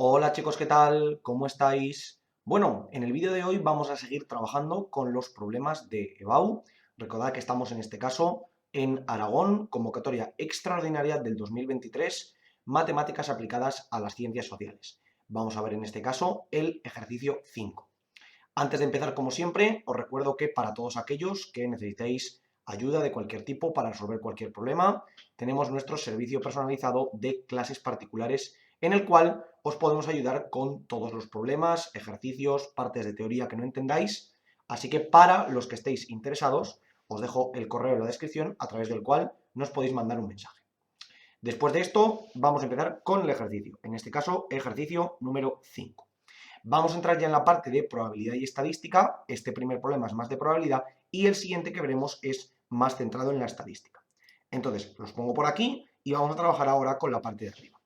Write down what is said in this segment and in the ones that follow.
Hola chicos, ¿qué tal? ¿Cómo estáis? Bueno, en el vídeo de hoy vamos a seguir trabajando con los problemas de EBAU. Recordad que estamos en este caso en Aragón, convocatoria extraordinaria del 2023, matemáticas aplicadas a las ciencias sociales. Vamos a ver en este caso el ejercicio 5. Antes de empezar, como siempre, os recuerdo que para todos aquellos que necesitéis ayuda de cualquier tipo para resolver cualquier problema, tenemos nuestro servicio personalizado de clases particulares en el cual os podemos ayudar con todos los problemas, ejercicios, partes de teoría que no entendáis. Así que para los que estéis interesados, os dejo el correo en la descripción a través del cual nos podéis mandar un mensaje. Después de esto, vamos a empezar con el ejercicio. En este caso, ejercicio número 5. Vamos a entrar ya en la parte de probabilidad y estadística. Este primer problema es más de probabilidad y el siguiente que veremos es más centrado en la estadística. Entonces, los pongo por aquí y vamos a trabajar ahora con la parte de arriba.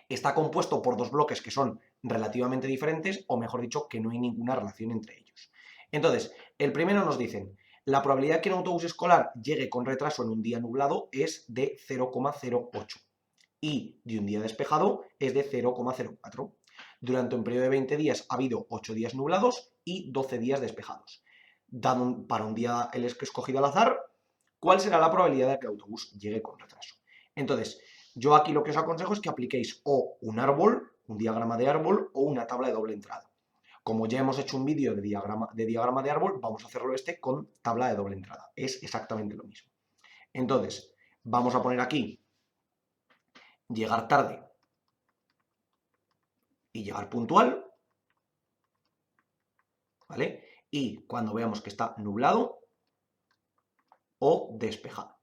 Está compuesto por dos bloques que son relativamente diferentes, o mejor dicho, que no hay ninguna relación entre ellos. Entonces, el primero nos dicen, la probabilidad que un autobús escolar llegue con retraso en un día nublado es de 0,08 y de un día despejado es de 0,04. Durante un periodo de 20 días ha habido 8 días nublados y 12 días despejados. Dado para un día el escogido al azar, ¿cuál será la probabilidad de que el autobús llegue con retraso? Entonces, yo aquí lo que os aconsejo es que apliquéis o un árbol, un diagrama de árbol, o una tabla de doble entrada. Como ya hemos hecho un vídeo de diagrama de árbol, vamos a hacerlo este con tabla de doble entrada. Es exactamente lo mismo. Entonces, vamos a poner aquí llegar tarde y llegar puntual, ¿vale? Y cuando veamos que está nublado o despejado,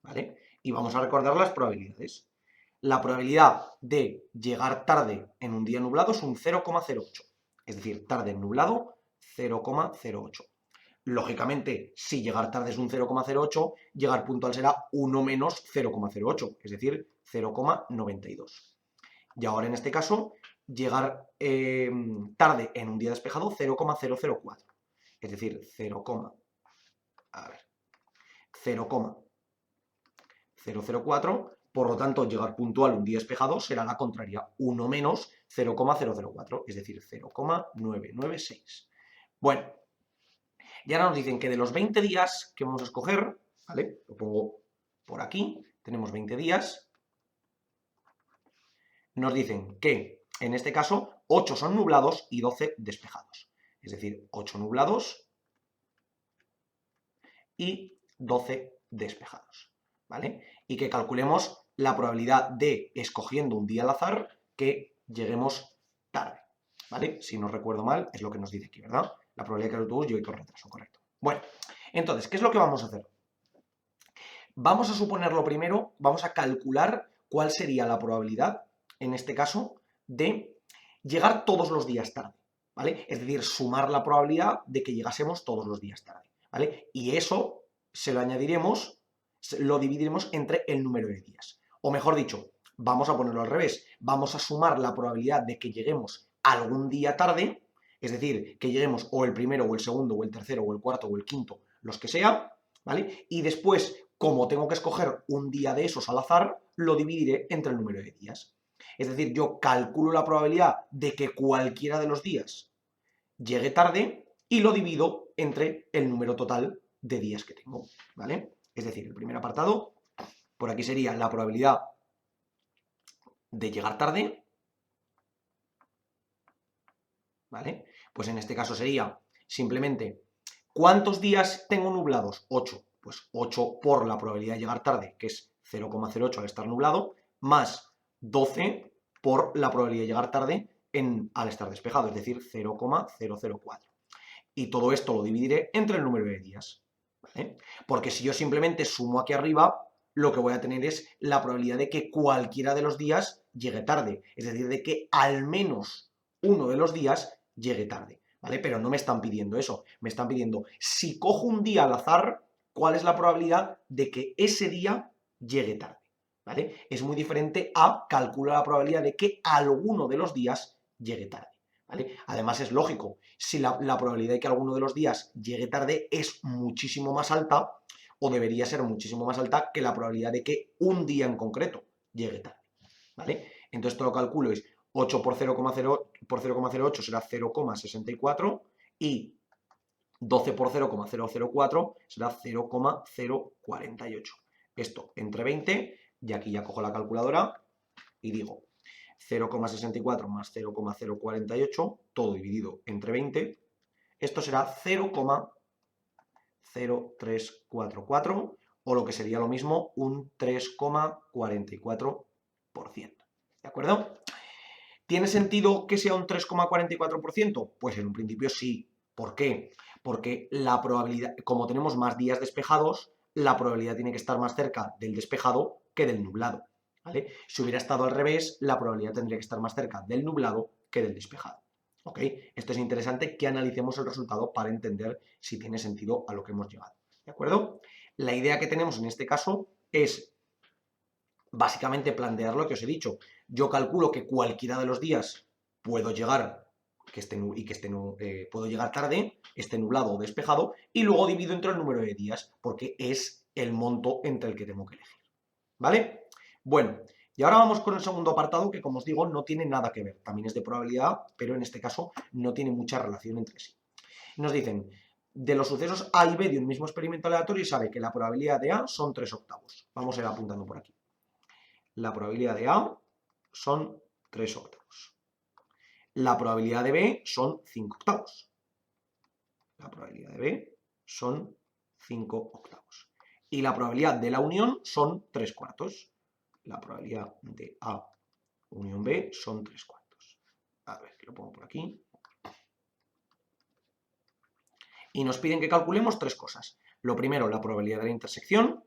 ¿vale? Y vamos a recordar las probabilidades. La probabilidad de llegar tarde en un día nublado es un 0,08, es decir, tarde en nublado 0,08. Lógicamente, si llegar tarde es un 0,08, llegar puntual será 1 menos 0,08, es decir, 0,92. Y ahora en este caso, llegar tarde en un día despejado 0,004, es decir, 0,004. Por lo tanto, llegar puntual un día despejado será la contraria, 1 menos 0,004, es decir, 0,996. Bueno, y ahora nos dicen que de los 20 días que vamos a escoger, ¿vale? Lo pongo por aquí, tenemos 20 días, nos dicen que, en este caso, 8 son nublados y 12 despejados. Es decir, 8 nublados y 12 despejados, ¿vale? Y que calculemos la probabilidad de, escogiendo un día al azar, que lleguemos tarde, ¿vale? Si no recuerdo mal, es lo que nos dice aquí, ¿verdad? La probabilidad de que el autobús llegue con retraso, correcto. Bueno, entonces, ¿qué es lo que vamos a hacer? Vamos a suponerlo primero, vamos a calcular cuál sería la probabilidad, en este caso, de llegar todos los días tarde, ¿vale? Es decir, sumar la probabilidad de que llegásemos todos los días tarde, ¿vale? Y eso se lo añadiremos, lo dividiremos entre el número de días. O mejor dicho, vamos a ponerlo al revés, vamos a sumar la probabilidad de que lleguemos algún día tarde, es decir, que lleguemos o el primero o el segundo o el tercero o el cuarto o el quinto, los que sea, ¿vale? Y después, como tengo que escoger un día de esos al azar, lo dividiré entre el número de días. Es decir, yo calculo la probabilidad de que cualquiera de los días llegue tarde y lo divido entre el número total de días que tengo, ¿vale? Es decir, el primer apartado, por aquí sería la probabilidad de llegar tarde, ¿vale? Pues en este caso sería simplemente, ¿cuántos días tengo nublados? 8. Pues 8 por la probabilidad de llegar tarde, que es 0,08 al estar nublado, más 12 por la probabilidad de llegar tarde al estar despejado, es decir, 0,004. Y todo esto lo dividiré entre el número de días, ¿vale? Porque si yo simplemente sumo aquí arriba, lo que voy a tener es la probabilidad de que cualquiera de los días llegue tarde, es decir, de que al menos uno de los días llegue tarde, ¿vale? Pero no me están pidiendo eso, me están pidiendo, si cojo un día al azar, ¿cuál es la probabilidad de que ese día llegue tarde? ¿Vale? Es muy diferente a calcular la probabilidad de que alguno de los días llegue tarde, ¿vale? Además es lógico, si la probabilidad de que alguno de los días llegue tarde es muchísimo más alta, o debería ser muchísimo más alta que la probabilidad de que un día en concreto llegue tarde, ¿vale? Entonces esto lo calculo es 8 por 0,08 será 0,64 y 12 por 0,004 será 0,048. Esto entre 20 y aquí ya cojo la calculadora y digo 0,64 más 0,048, todo dividido entre 20, esto será 0,0344 o lo que sería lo mismo un 3,44%. ¿De acuerdo? ¿Tiene sentido que sea un 3,44%? Pues en un principio sí. ¿Por qué? Porque la probabilidad, como tenemos más días despejados, la probabilidad tiene que estar más cerca del despejado que del nublado. ¿Vale? Si hubiera estado al revés, la probabilidad tendría que estar más cerca del nublado que del despejado. ¿Ok? Esto es interesante que analicemos el resultado para entender si tiene sentido a lo que hemos llegado. ¿De acuerdo? La idea que tenemos en este caso es básicamente plantear lo que os he dicho. Yo calculo que cualquiera de los días puedo llegar puedo llegar tarde, esté nublado o despejado, y luego divido entre el número de días, porque es el monto entre el que tengo que elegir. ¿Vale? Bueno, y ahora vamos con el segundo apartado, que como os digo, no tiene nada que ver. También es de probabilidad, pero en este caso no tiene mucha relación entre sí. Nos dicen, de los sucesos A y B de un mismo experimento aleatorio, y sabe que la probabilidad de A son 3/8. Vamos a ir apuntando por aquí. La probabilidad de A son 3/8. La probabilidad de B son 5/8. La probabilidad de B son 5/8. Y la probabilidad de la unión son 3/4. La probabilidad de A unión B son 3/4. A ver, que lo pongo por aquí. Y nos piden que calculemos tres cosas. Lo primero, la probabilidad de la intersección,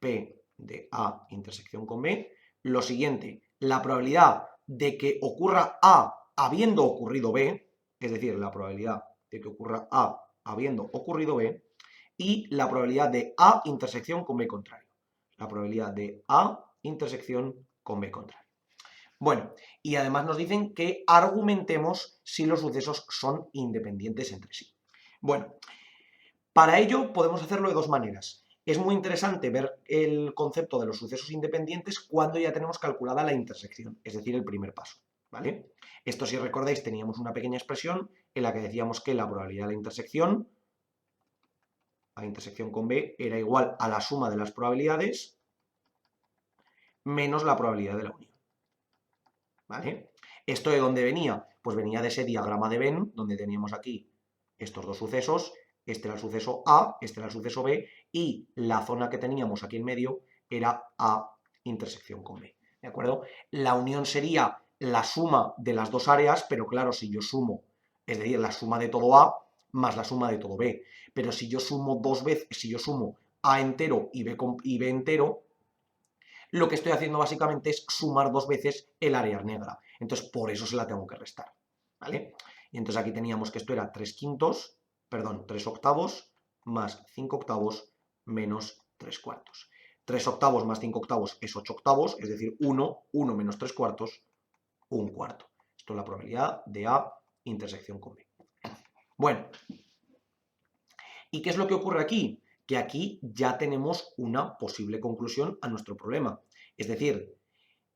P de A intersección con B. Lo siguiente, la probabilidad de que ocurra A habiendo ocurrido B, es decir, la probabilidad de que ocurra A habiendo ocurrido B, y la probabilidad de A intersección con B contrario. La probabilidad de A intersección con B contrario. Bueno, y además nos dicen que argumentemos si los sucesos son independientes entre sí. Bueno, para ello podemos hacerlo de dos maneras. Es muy interesante ver el concepto de los sucesos independientes cuando ya tenemos calculada la intersección, es decir, el primer paso, ¿vale? Esto, si recordáis, teníamos una pequeña expresión en la que decíamos que la probabilidad de la intersección, A intersección con B, era igual a la suma de las probabilidades menos la probabilidad de la unión, ¿vale? ¿Esto de dónde venía? Pues venía de ese diagrama de Venn, donde teníamos aquí estos dos sucesos. Este era el suceso A, este era el suceso B, y la zona que teníamos aquí en medio era A intersección con B, ¿de acuerdo? La unión sería la suma de las dos áreas, pero claro, si yo sumo, es decir, la suma de todo A más la suma de todo B, pero si yo sumo dos veces, si yo sumo A entero y B entero, lo que estoy haciendo básicamente es sumar dos veces el área negra, entonces por eso se la tengo que restar, ¿vale? Y entonces aquí teníamos que esto era 3/octavos más 5/8 menos 3/4. 3/8 más 5/8 es 8/8, es decir, 1 menos 3/4, 1/4. Esto es la probabilidad de A intersección con B. Bueno, ¿y qué es lo que ocurre aquí? Que aquí ya tenemos una posible conclusión a nuestro problema. Es decir,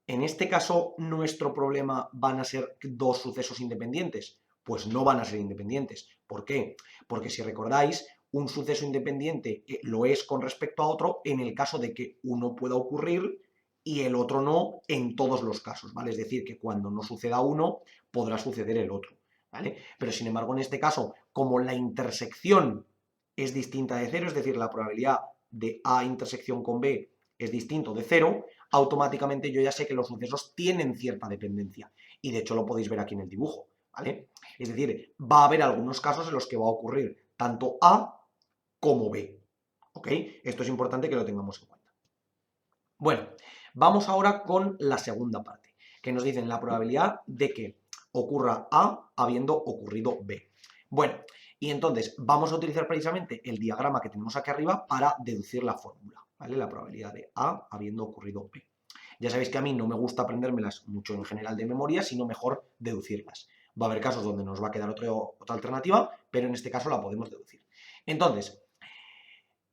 en este caso, ¿nuestro problema van a ser dos sucesos independientes? Pues no van a ser independientes. ¿Por qué? Porque si recordáis, un suceso independiente lo es con respecto a otro en el caso de que uno pueda ocurrir y el otro no en todos los casos, ¿vale? Es decir, que cuando no suceda uno, podrá suceder el otro, ¿vale? Pero sin embargo, en este caso, como la intersección es distinta de cero, es decir, la probabilidad de A intersección con B es distinto de cero, automáticamente yo ya sé que los sucesos tienen cierta dependencia. Y de hecho lo podéis ver aquí en el dibujo, ¿vale? Es decir, va a haber algunos casos en los que va a ocurrir tanto A como B, ¿ok? Esto es importante que lo tengamos en cuenta. Bueno, vamos ahora con la segunda parte, que nos dicen la probabilidad de que ocurra A habiendo ocurrido B. Bueno, y entonces vamos a utilizar precisamente el diagrama que tenemos aquí arriba para deducir la fórmula, ¿vale? La probabilidad de A habiendo ocurrido B. Ya sabéis que a mí no me gusta aprendérmelas mucho en general de memoria, sino mejor deducirlas. Va a haber casos donde nos va a quedar otra alternativa, pero en este caso la podemos deducir. Entonces,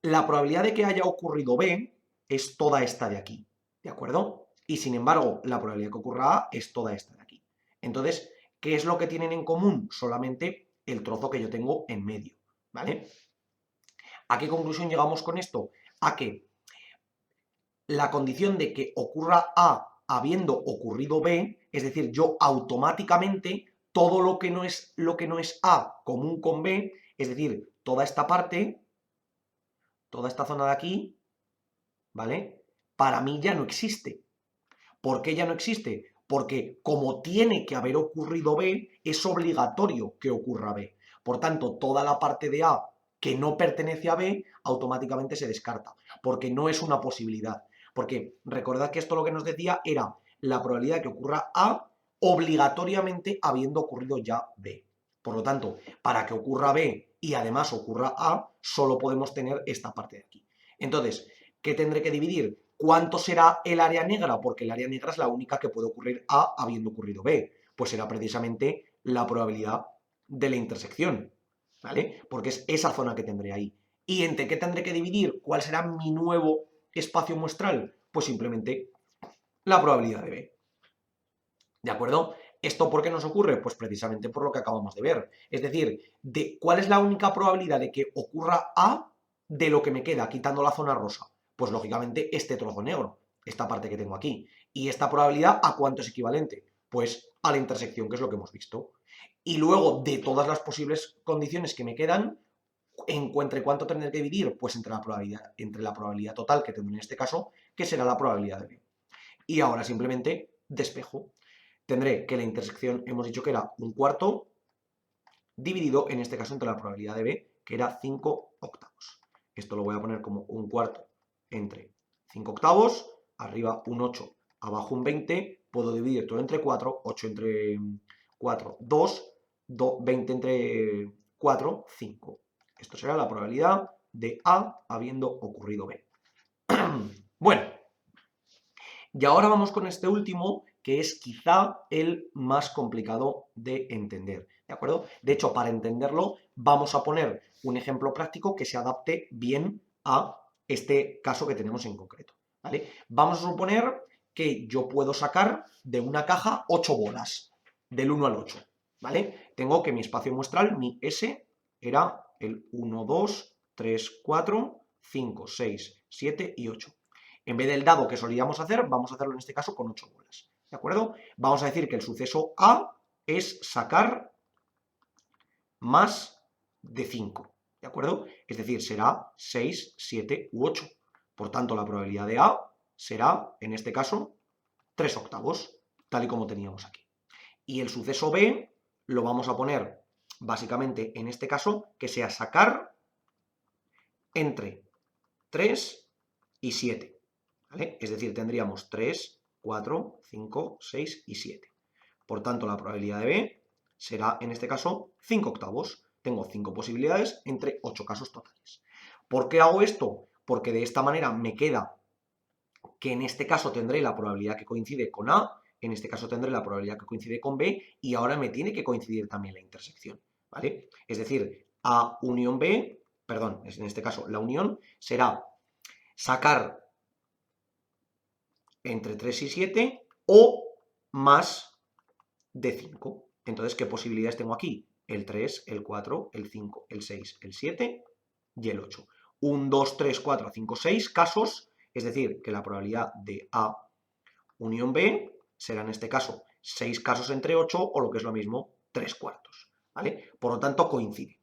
la probabilidad de que haya ocurrido B es toda esta de aquí, ¿de acuerdo? Y sin embargo, la probabilidad que ocurra A es toda esta de aquí. Entonces, ¿qué es lo que tienen en común? Solamente el trozo que yo tengo en medio, ¿vale? ¿A qué conclusión llegamos con esto? A que la condición de que ocurra A habiendo ocurrido B, es decir, yo automáticamente todo lo que no es A común con B, es decir, toda esta parte, toda esta zona de aquí, ¿vale? Para mí ya no existe. ¿Por qué ya no existe? Porque como tiene que haber ocurrido B, es obligatorio que ocurra B. Por tanto, toda la parte de A que no pertenece a B automáticamente se descarta, porque no es una posibilidad. Porque recordad que esto lo que nos decía era la probabilidad de que ocurra A obligatoriamente habiendo ocurrido ya B. Por lo tanto, para que ocurra B y además ocurra A, solo podemos tener esta parte de aquí. Entonces, ¿qué tendré que dividir? ¿Cuánto será el área negra? Porque el área negra es la única que puede ocurrir A habiendo ocurrido B. Pues será precisamente la probabilidad de la intersección, ¿vale? Porque es esa zona que tendré ahí. ¿Y entre qué tendré que dividir? ¿Cuál será mi nuevo espacio muestral? Pues simplemente la probabilidad de B. ¿De acuerdo? ¿Esto por qué nos ocurre? Pues precisamente por lo que acabamos de ver. Es decir, ¿cuál es la única probabilidad de que ocurra A de lo que me queda, quitando la zona rosa? Pues lógicamente este trozo negro, esta parte que tengo aquí. ¿Y esta probabilidad a cuánto es equivalente? Pues a la intersección, que es lo que hemos visto. Y luego, de todas las posibles condiciones que me quedan, ¿entre cuánto tendré que dividir? Pues entre la probabilidad total que tendré en este caso, que será la probabilidad de B. Y ahora simplemente despejo. Tendré que la intersección, hemos dicho que era un cuarto, dividido en este caso entre la probabilidad de B, que era 5 octavos. Esto lo voy a poner como un cuarto entre 5 octavos, arriba un 8, abajo un 20, puedo dividir todo entre 4, 8 entre 4, 2, 20 entre 4, 5. Esto será la probabilidad de A habiendo ocurrido B. Bueno, y ahora vamos con este último, que es quizá el más complicado de entender, ¿de acuerdo? De hecho, para entenderlo, vamos a poner un ejemplo práctico que se adapte bien a este caso que tenemos en concreto, ¿vale? Vamos a suponer que yo puedo sacar de una caja 8 bolas, del 1 al 8, ¿vale? Tengo que mi espacio muestral, mi S, era el 1, 2, 3, 4, 5, 6, 7 y 8. En vez del dado que solíamos hacer, vamos a hacerlo en este caso con 8 bolas. ¿De acuerdo? Vamos a decir que el suceso A es sacar más de 5. ¿De acuerdo? Es decir, será 6, 7 u 8. Por tanto, la probabilidad de A será, en este caso, 3 octavos, tal y como teníamos aquí. Y el suceso B lo vamos a poner, básicamente, en este caso, que sea sacar entre 3 y 7. ¿Vale? Es decir, tendríamos 3, 4, 5, 6 y 7. Por tanto, la probabilidad de B será, en este caso, 5 octavos. Tengo 5 posibilidades entre 8 casos totales. ¿Por qué hago esto? Porque de esta manera me queda que en este caso tendré la probabilidad que coincide con A, en este caso tendré la probabilidad que coincide con B, y ahora me tiene que coincidir también la intersección, ¿vale? Es decir, A unión B, perdón, en este caso la unión será sacar entre 3 y 7 o más de 5. Entonces, ¿qué posibilidades tengo aquí? El 3, el 4, el 5, el 6, el 7 y el 8. 1, 2, 3, 4, 5, 6 casos, es decir, que la probabilidad de A unión B será en este caso 6 casos entre 8 o lo que es lo mismo, 3 cuartos. ¿Vale? Por lo tanto, coincide.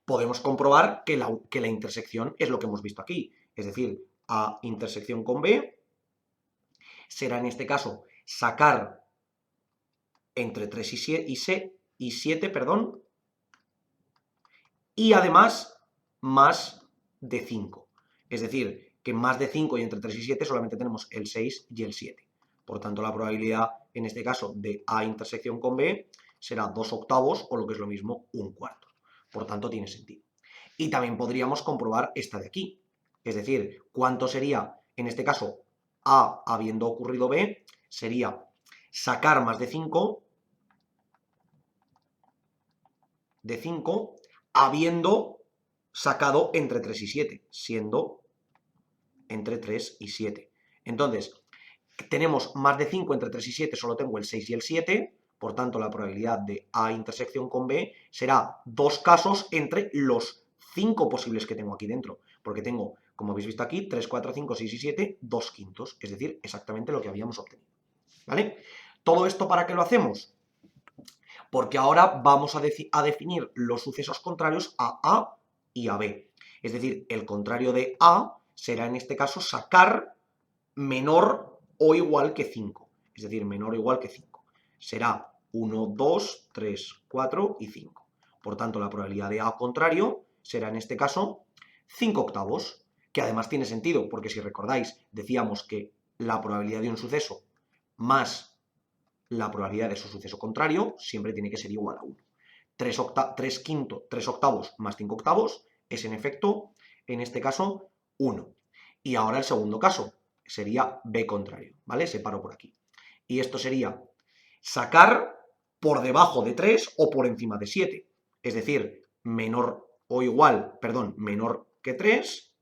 Podemos comprobar que la intersección es lo que hemos visto aquí. Es decir, A intersección con B será en este caso sacar entre 3 y 7, perdón, y además más de 5. Es decir, que más de 5 y entre 3 y 7 solamente tenemos el 6 y el 7. Por tanto, la probabilidad, en este caso, de A intersección con B será 2 octavos o lo que es lo mismo, un cuarto. Por tanto, tiene sentido. Y también podríamos comprobar esta de aquí. Es decir, ¿cuánto sería, en este caso, A habiendo ocurrido B? Sería sacar más de 5 habiendo sacado entre 3 y 7, siendo entre 3 y 7. Entonces, tenemos más de 5 entre 3 y 7, solo tengo el 6 y el 7, por tanto la probabilidad de A intersección con B será 2 casos entre los 5 posibles que tengo aquí dentro, porque tengo, como habéis visto aquí, 3, 4, 5, 6 y 7, 2 quintos, es decir, exactamente lo que habíamos obtenido, ¿vale? ¿Todo esto para qué lo hacemos? Porque ahora vamos a definir los sucesos contrarios a A y a B. Es decir, el contrario de A será en este caso sacar menor o igual que 5. Es decir, menor o igual que 5. Será 1, 2, 3, 4 y 5. Por tanto, la probabilidad de A contrario será en este caso 5 octavos, que además tiene sentido, porque si recordáis, decíamos que la probabilidad de un suceso más la probabilidad de su suceso contrario siempre tiene que ser igual a 1. 3 octavos más 5 octavos es en efecto, en este caso, 1. Y ahora el segundo caso sería B contrario, ¿vale? Separo por aquí. Y esto sería sacar por debajo de 3 o por encima de 7. Es decir, menor que 3,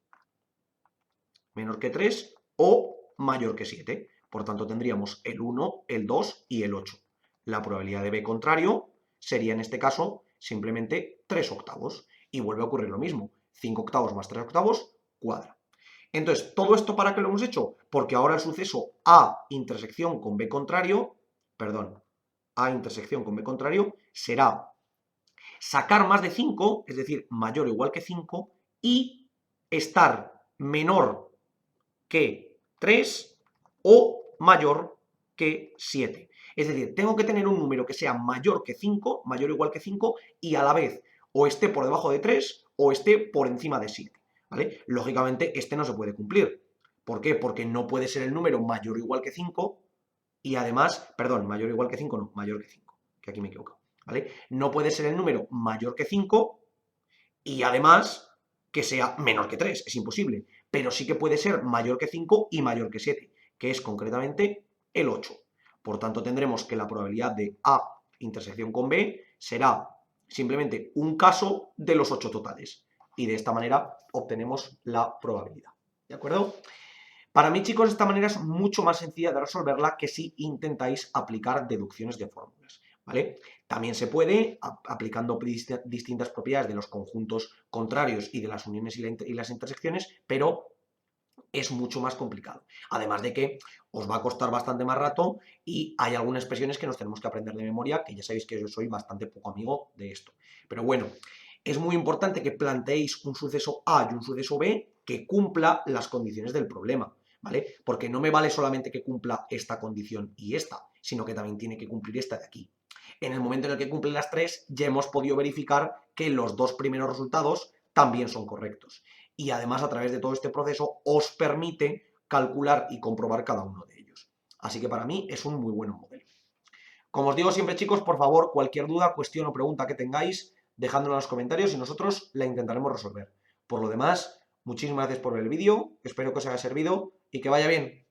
o mayor que 7. Por tanto, tendríamos el 1, el 2 y el 8. La probabilidad de B contrario sería en este caso simplemente 3 octavos. Y vuelve a ocurrir lo mismo. 5 octavos más 3 octavos, cuadra. Entonces, ¿todo esto para qué lo hemos hecho? Porque ahora el suceso A intersección con B contrario, A intersección con B contrario, será sacar más de 5, es decir, mayor o igual que 5, y estar menor que 3 o mayor que 7. Es decir, tengo que tener un número que sea mayor que 5, mayor o igual que 5, y a la vez o esté por debajo de 3 o esté por encima de 7. ¿Vale? Lógicamente, este no se puede cumplir. ¿Por qué? Porque no puede ser el número mayor o igual que 5 y además, mayor o igual que 5, no, mayor que 5, que aquí me he equivocado. ¿Vale? No puede ser el número mayor que 5 y además que sea menor que 3, es imposible. Pero sí que puede ser mayor que 5 y mayor que 7, que es concretamente el 8. Por tanto, tendremos que la probabilidad de A intersección con B será simplemente un caso de los 8 totales. Y de esta manera obtenemos la probabilidad. ¿De acuerdo? Para mí, chicos, esta manera es mucho más sencilla de resolverla que si intentáis aplicar deducciones de fórmulas, ¿vale? También se puede, aplicando distintas propiedades de los conjuntos contrarios y de las uniones y las intersecciones, pero es mucho más complicado. Además de que os va a costar bastante más rato y hay algunas expresiones que nos tenemos que aprender de memoria, que ya sabéis que yo soy bastante poco amigo de esto. Pero bueno, es muy importante que planteéis un suceso A y un suceso B que cumpla las condiciones del problema, ¿vale? Porque no me vale solamente que cumpla esta condición y esta, sino que también tiene que cumplir esta de aquí. En el momento en el que cumplen las tres, ya hemos podido verificar que los dos primeros resultados también son correctos. Y además, a través de todo este proceso, os permite calcular y comprobar cada uno de ellos. Así que para mí es un muy buen modelo. Como os digo siempre, chicos, por favor, cualquier duda, cuestión o pregunta que tengáis, dejadlo en los comentarios y nosotros la intentaremos resolver. Por lo demás, muchísimas gracias por ver el vídeo, espero que os haya servido y que vaya bien.